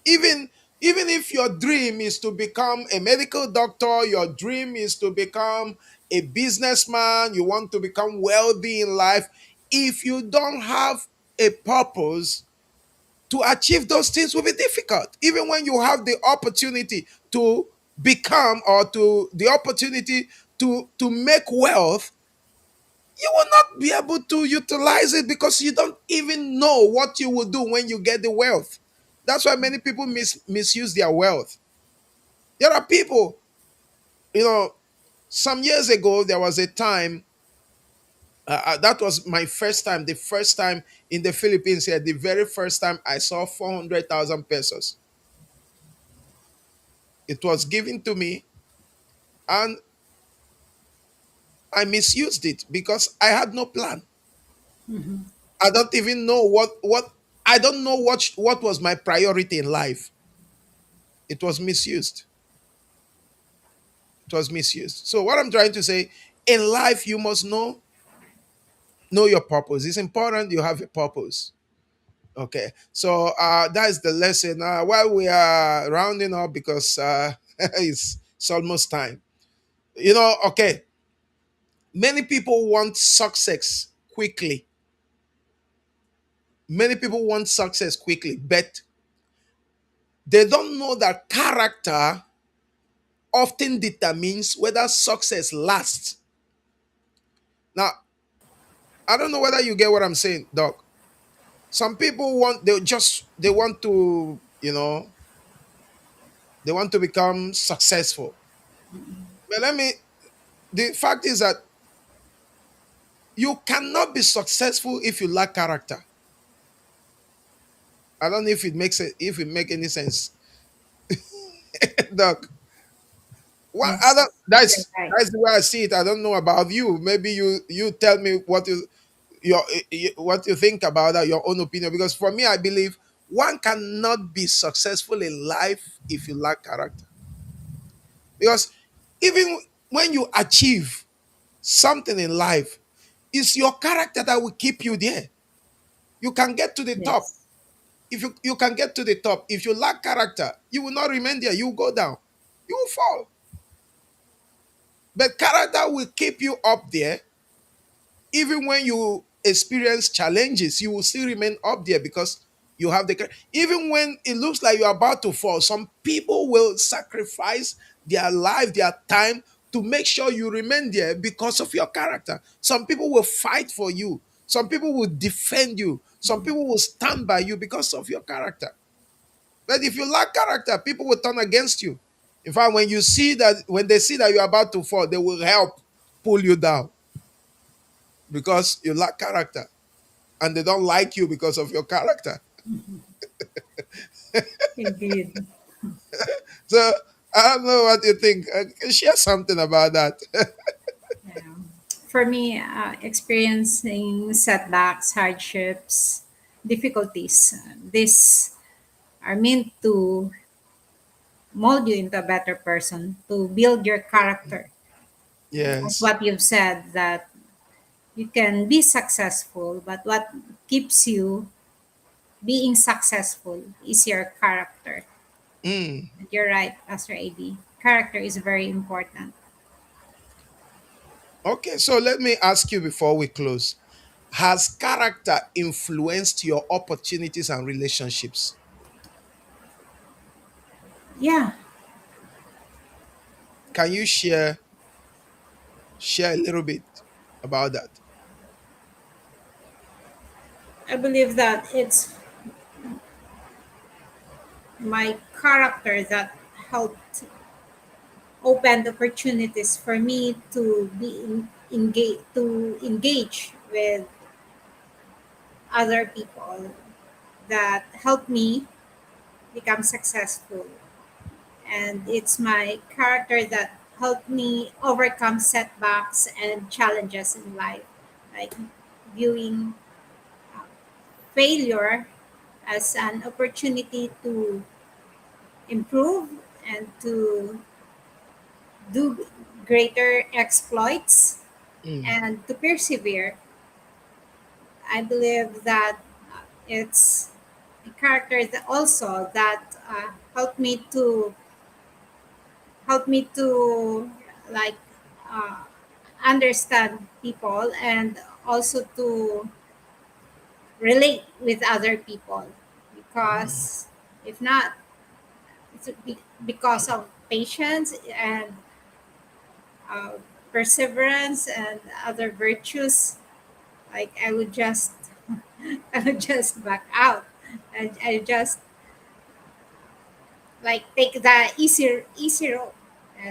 Even even if your dream is to become a medical doctor, your dream is to become a businessman, you want to become wealthy in life, if you don't have a purpose, to achieve those things will be difficult. Even when you have the opportunity to become, or to the opportunity to make wealth, you will not be able to utilize it because you don't even know what you will do when you get the wealth. That's why many people misuse their wealth. There are people, you know, some years ago, there was a time, that was my first time, the first time in the Philippines here, the very first time I saw 400,000 pesos. It was given to me, and I misused it because I had no plan. I don't even know I don't know what was my priority in life. It was misused. It was misused. So what I'm trying to say, in life you must know your purpose. It's important you have a purpose. Okay. So that is the lesson. While we are rounding up, because it's almost time. Okay. Many people want success quickly. Many people want success quickly, but they don't know that character often determines whether success lasts. Now, I don't know whether you get what I'm saying, Doc. Some people they want to, they want to become successful. But the fact is that you cannot be successful if you lack character. I don't know if it make any sense, Doc. What other Yes, you're right. that's the way I see it. I don't know about you. Maybe you tell me what you think about that, your own opinion. Because for me, I believe one cannot be successful in life if you lack character. Because even when you achieve something in life, it's your character that will keep you there. You can get to the top, Yes. If you can get to the top, if you lack character, you will not remain there. You will go down. You will fall. But character will keep you up there. Even when you experience challenges, you will still remain up there because you have the. Even when it looks like you're about to fall, some people will sacrifice their life, their time to make sure you remain there because of your character. Some people will fight for you. Some people will defend you. Some people will stand by you because of your character. But if you lack character, people will turn against you. In fact, when they see that you're about to fall, they will help pull you down because you lack character, and they don't like you because of your character. Indeed. So I don't know what you think. Share something about that. Yeah. For me, experiencing setbacks, hardships, difficulties, these are meant to mold you into a better person, to build your character. As Yes. what you've said, that you can be successful, but what keeps you being successful is your character. Mm. And you're right, Pastor AD. Character is very important. Okay, so let me ask you before we close. Has character influenced your opportunities and relationships? Yeah, Can you share a little bit about that? I believe that it's my character that helped open opportunities for me to engage with other people, that helped me become successful. And it's my character that helped me overcome setbacks and challenges in life, like viewing uh, failure as an opportunity to improve and to do greater exploits Mm. and to persevere. I believe that it's a character that also that helped me to like uh, understand people, and also to relate with other people, because if not, because of patience and uh, perseverance and other virtues, like I would just I would just back out. I just like take the easy road,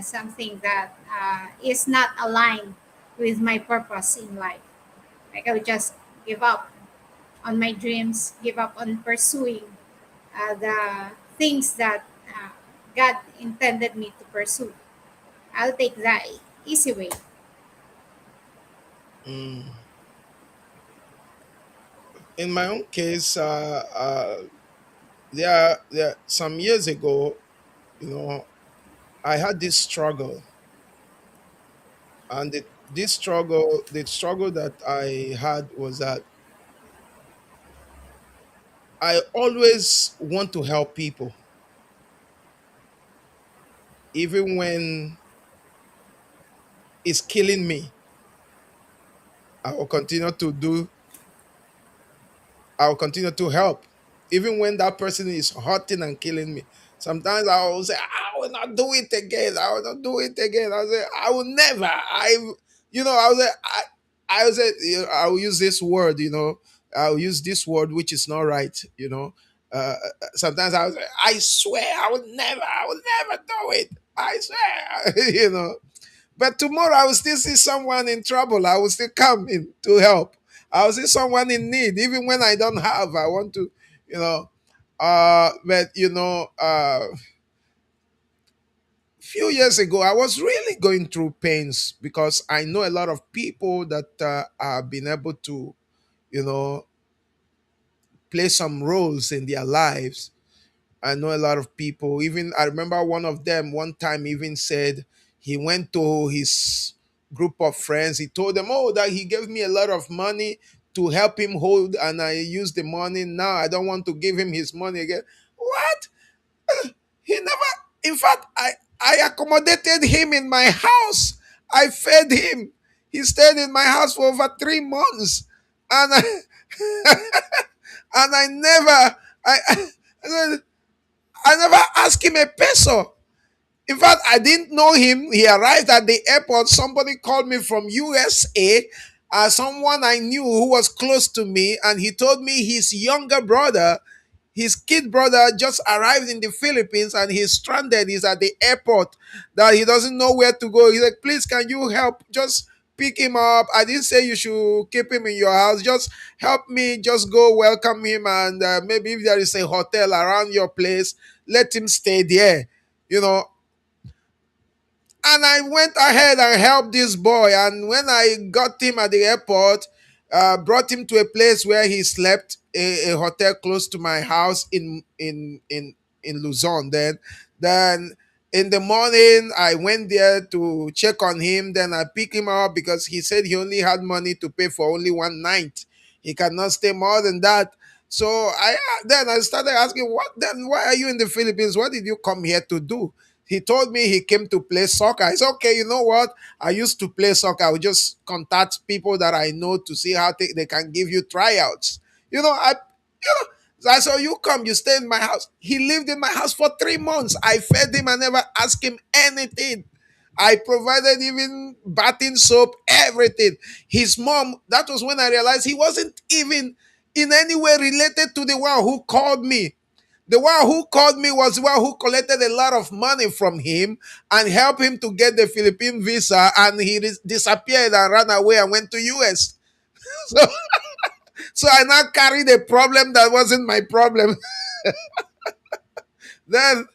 something that is not aligned with my purpose in life. Like I would just give up on my dreams, give up on pursuing the things that God intended me to pursue. I'll take the easy way. Mm. In my own case, there some years ago, you know, I had this struggle, and the struggle that I had was that I always want to help people, even when it's killing me. I will continue to do. I'll continue to help, even when that person is hurting and killing me. Sometimes I will say, I will not do it again. I will not do it again. I will say, I will never. I will say, I will say, I will use this word, I will use this word, which is not right. Sometimes I will say, I swear, I will never do it. I swear, But tomorrow I will still see someone in trouble. I will still come in to help. I will see someone in need, even when I don't have. I want to, you know. But few years ago, I was really going through pains because I know a lot of people that have been able to, you know, play some roles in their lives. I know a lot of people. Even I remember one of them one time even said he went to his group of friends. He told them, "Oh, that he gave me a lot of money to help him hold, and I use the money. Now I don't want to give him his money again. What? He never, in fact, I accommodated him in my house. I fed him. He stayed in my house for over 3 months. And I, and I never, I, I never asked him a peso. In fact, I didn't know him. He arrived at the airport. Somebody called me from USA, someone I knew who was close to me, and he told me his younger brother, his kid brother, just arrived in the Philippines and he's stranded. He's at the airport, that he doesn't know where to go. He's like, please, can you help? Just pick him up. I didn't say you should keep him in your house. Just help me. Just go welcome him, and maybe if there is a hotel around your place, let him stay there. You know, and I went ahead and helped this boy. And when I got him at the airport, brought him to a place where he slept, a hotel close to my house in Luzon. Then in the morning, I went there to check on him. Then I picked him up because he said he only had money to pay for only one night. He cannot stay more than that. So I started asking, what then? Why are you in the Philippines? What did you come here to do? He told me he came to play soccer. I said, okay, you know what? I used to play soccer. I would just contact people that I know to see how they can give you tryouts. So I saw you come, you stay in my house. He lived in my house for 3 months. I fed him. I never asked him anything. I provided even bathing soap, everything. His mom, that was when I realized he wasn't even in any way related to the one who called me. The one who called me was the one who collected a lot of money from him and helped him to get the Philippine visa, and he disappeared and ran away and went to US. So, so I now carried a problem that wasn't my problem. then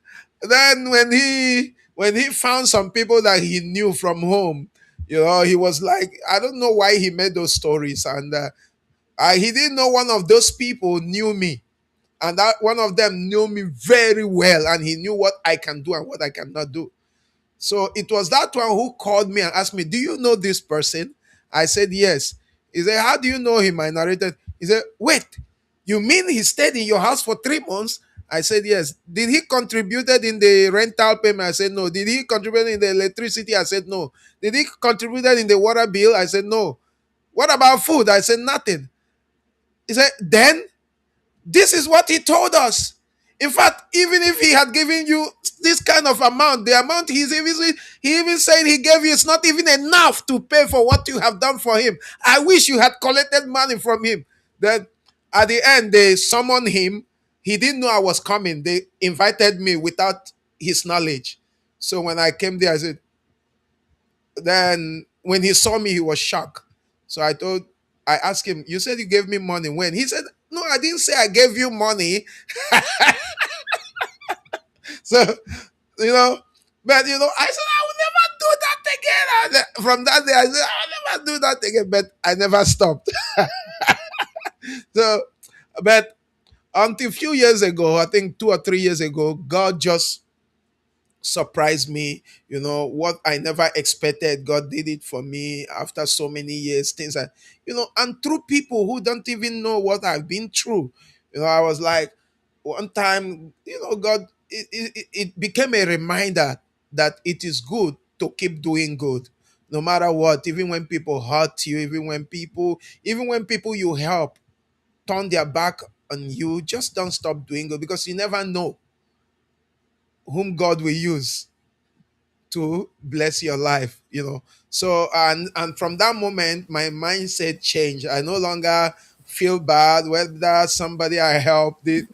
then when he found some people that he knew from home, he was like, I don't know why he made those stories, and he didn't know one of those people knew me, and that one of them knew me very well, and he knew what I can do and what I cannot do. So it was that one who called me and asked me, do you know this person? I said, yes. He said, how do you know him? I narrated. He said, wait, you mean he stayed in your house for 3 months? I said, yes. Did he contributed in the rental payment? I said, no. Did he contribute in the electricity? I said, no. Did he contributed in the water bill? I said, no. What about food? I said, nothing. He said, then this is what he told us. In fact, even if he had given you this kind of amount, the amount he even said he gave you is not even enough to pay for what you have done for him. I wish you had collected money from him. Then at the end, they summoned him. He didn't know I was coming. They invited me without his knowledge. So when I came there, I said, then when he saw me, he was shocked. So I asked him, you said you gave me money when? He said, no, I didn't say I gave you money. So, you know, but I said, I will never do that again. And from that day, I said, I'll never do that again. But I never stopped. So, but until a few years ago, I think 2 or 3 years ago, God just surprised me. What I never expected, God did it for me after so many years. Things that, and through people who don't even know what I've been through. I was like, one time, God, it became a reminder that it is good to keep doing good no matter what, even when people hurt you, even when people you help turn their back on you. Just don't stop doing good, because you never know whom God will use to bless your life. So, and from that moment, my mindset changed. I no longer feel bad whether somebody I helped did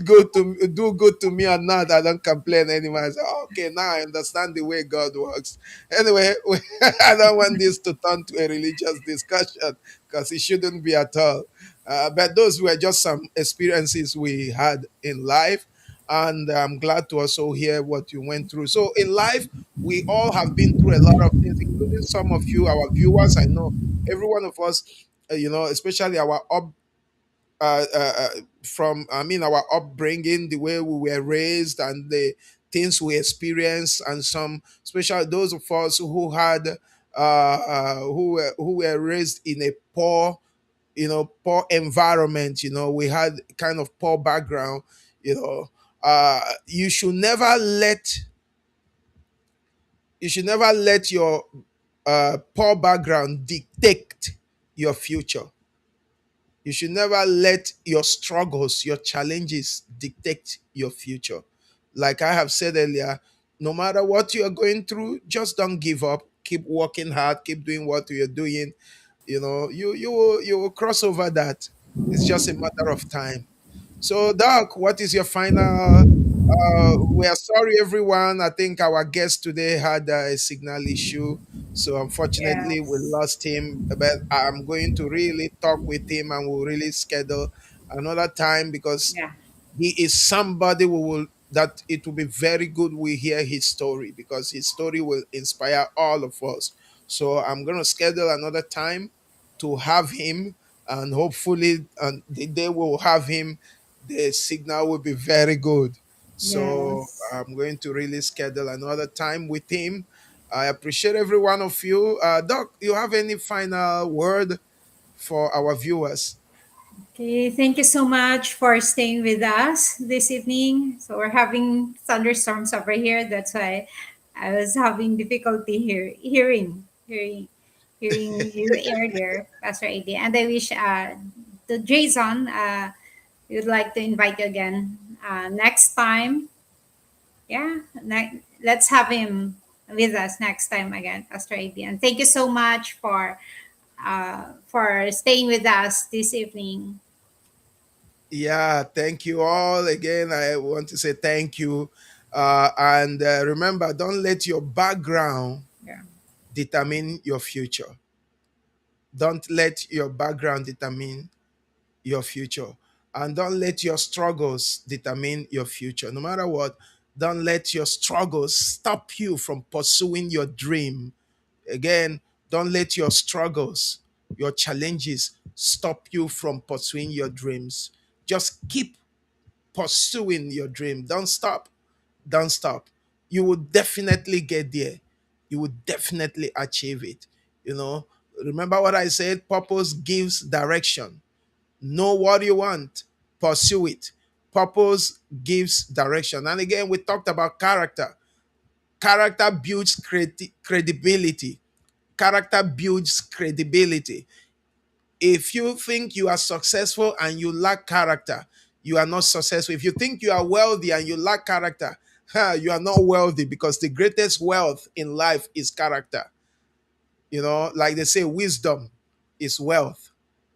good to do good to me or not. I don't complain anymore. I say, okay, now I understand the way God works. Anyway, I don't want this to turn to a religious discussion, because it shouldn't be at all. But those were just some experiences we had in life, and I'm glad to also hear what you went through. So in life, we all have been through a lot of things, including some of you, our viewers. I know every one of us, especially our from our upbringing, the way we were raised, and the things we experienced, and some special those of us who had who were raised in a poor poor environment. We had kind of poor background. You should never let your poor background dictate your future. You should never let your struggles, your challenges dictate your future. Like I have said earlier, no matter what you are going through, just don't give up. Keep working hard, keep doing what you're doing. You will cross over that. It's just a matter of time. So, Doc, what is your final? We are sorry, everyone. I think our guest today had a signal issue. So, unfortunately, we Yes. lost him. But I'm going to really talk with him and we'll really schedule another time because Yeah. he is somebody we will that it will be very good we hear his story because his story will inspire all of us. So I'm going to schedule another time to have him, and hopefully the day we'll have him, the signal will be very good. So Yes. I'm going to really schedule another time with him. I appreciate every one of you. Doc, you have any final word for our viewers? Okay, thank you so much for staying with us this evening. So we're having thunderstorms over here. That's why I was having difficulty hearing you earlier, Pastor AD. And I wish the Jason we would like to invite you again next time. Yeah, let's have him with us next time again, Pastor AD. And thank you so much for staying with us this evening. Yeah, thank you all. Again, I want to say thank you. And remember, don't let your background Yeah. determine your future. Don't let your background determine your future. And don't let your struggles determine your future. No matter what, don't let your struggles stop you from pursuing your dream. Again, don't let your struggles, your challenges stop you from pursuing your dreams. Just keep pursuing your dream. Don't stop. Don't stop. You will definitely get there. You will definitely achieve it. You know, remember what I said? Purpose gives direction. Know what you want, pursue it. Purpose gives direction. And again, we talked about character. Character builds credibility. Character builds credibility. If you think you are successful and you lack character, you are not successful. If you think you are wealthy and you lack character, you are not wealthy because the greatest wealth in life is character. Like they say, wisdom is wealth.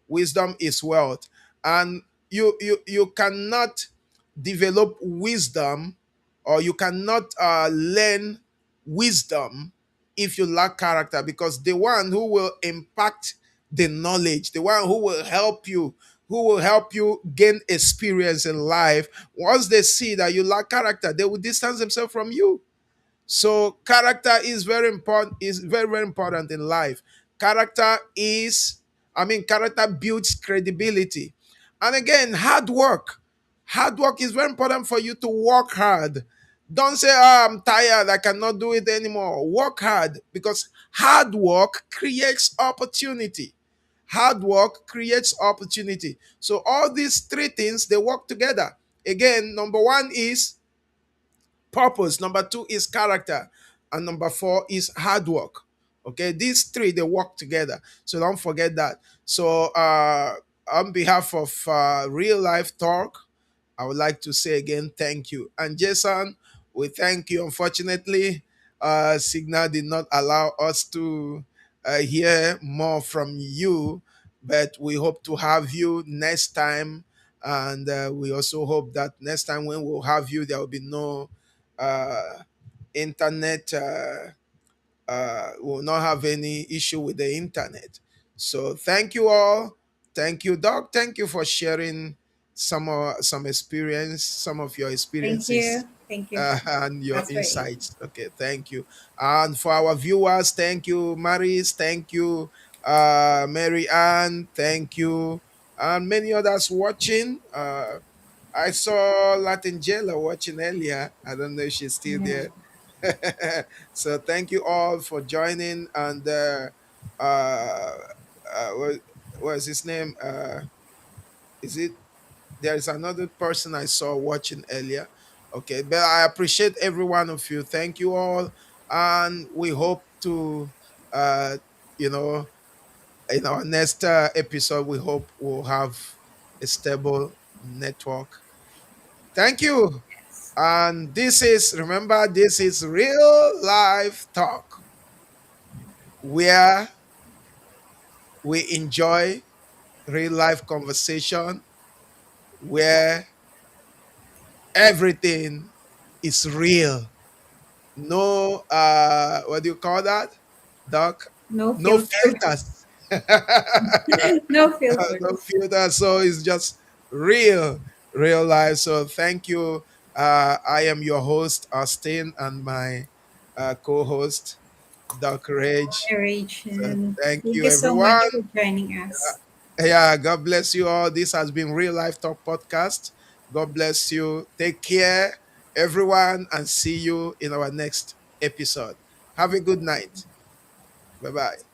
Wisdom is wealth. And you cannot develop wisdom, or you cannot learn wisdom if you lack character, because the one who will impact the knowledge, the one who will help you gain experience in life, once they see that you lack character, they will distance themselves from you. So character is very important, is very, very important in life. Character builds credibility. And again, hard work. Hard work is very important for you to work hard. Don't say, oh, I'm tired, I cannot do it anymore. Work hard, because hard work creates opportunity. Hard work creates opportunity. So all these three things, they work together. Again, number one is purpose, number two is character, and number four is hard work. Okay, these three, they work together, so don't forget that. So on behalf of Real Life Talk, I would like to say again thank you. And Jason, we thank you. Unfortunately, Signal did not allow us to hear more from you, but we hope to have you next time. And we also hope that next time when we'll have you, there will be no uh, internet. Will not have any issue with the internet. So thank you all. Thank you, Doc. Thank you for sharing some experience, some of your Thank experiences you. Thank you. and your That's great. insights. Okay, thank you. And for our viewers, thank you, Maris. Thank you, Mary Ann. Thank you, and many others watching. I saw Latingela watching earlier. I don't know if she's still Yeah. there. So thank you all for joining, and uh, uh, what's his name? Is it there is another person I saw watching earlier. Okay, but I appreciate every one of you. Thank you all, and we hope to, uh, you know, in our next episode, we hope we'll have a stable network. Thank you. And this is, remember, this is real life talk where we enjoy real life conversation where everything is real. No, what do you call that, Doc? No No filter. filters. No No filters. filters. So it's just real, real life. So thank you. I am your host, Austin, and my co-host, Doc Rage. So Rachel. thank Thank you, you so much everyone. for joining us. Yeah, God bless you all. This has been Real Life Talk Podcast. God bless you. Take care, everyone, and see you in our next episode. Have a good night. Bye bye.